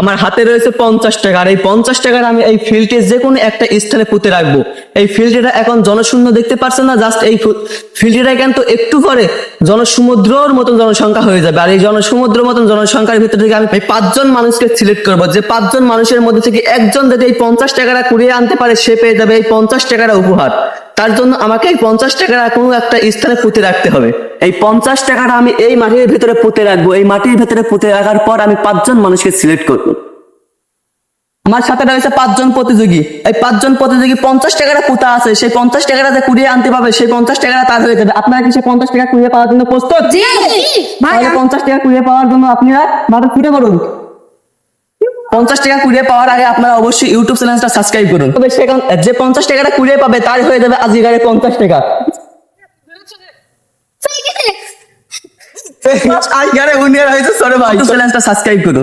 আমার হাতে রয়েছে 50 টাকা, আর এই 50 টাকার আমি এই ফিল্ডে যে কোনো একটা স্থানে পুঁতে রাখবো। এই ফিল্ডটা এখন জনশূন্য দেখতে পাচ্ছেন না, জাস্ট এই ফিল্ডটা কিন্তু একটু পরে জনসমুদ্রর মতন জনসংখ্যা হয়ে যাবে। আর এই জনসমুদ্র মতন জনসংখ্যার ভিতর থেকে আমি 5জন মানুষকে সিলেক্ট করবো, যে 5জন মানুষের মধ্যে থেকে একজন যদি এই 50 টাকাটা কুড়িয়ে আনতে পারে, সে পেয়ে যাবে এই 50 টাকাটা উপহার। তার জন্য আমাকে এই 50 টাকাটা কোনো একটা স্থানে পুঁতে রাখতে হবে। এই 50 টাকাটা আমি এই মাটির ভিতরে পুঁতে রাখবো। এই মাটির ভিতরে পুঁতে রাখার পর আমি 5জন মানুষকে সিলেক্ট করবো। আমার সাথে রয়েছে 5জন প্রতিযোগী। এই 5জন প্রতিযোগী 50 টাকাটা পুঁতা আছে, সেই 50 টাকাটা যে কুড়িয়ে আনতে পারবে, সেই 50 টাকাটা তার হয়ে যাবে। আপনারা কি সেই 50 টাকা কুড়িয়ে পাওয়ার জন্য প্রস্তুত? জি ভাই, তাহলে 50 টাকা কুড়িয়ে পাওয়ার জন্য আপনারা মাথা ফুটে করুন। 50 টাকা কুড়িয়ে পাওয়ার আগে আপনারা অবশ্যই ইউটিউব চ্যানেলটা সাবস্ক্রাইব করুন। তবে সেখানে যে 50 টাকাটা কুড়িয়ে পাবে তার হয়ে যাবে আজিগারে 50 টাকা। আজিগারে উনিয়ার হয়েছে ছোট ভাই, চ্যানেলটা সাবস্ক্রাইব করুন।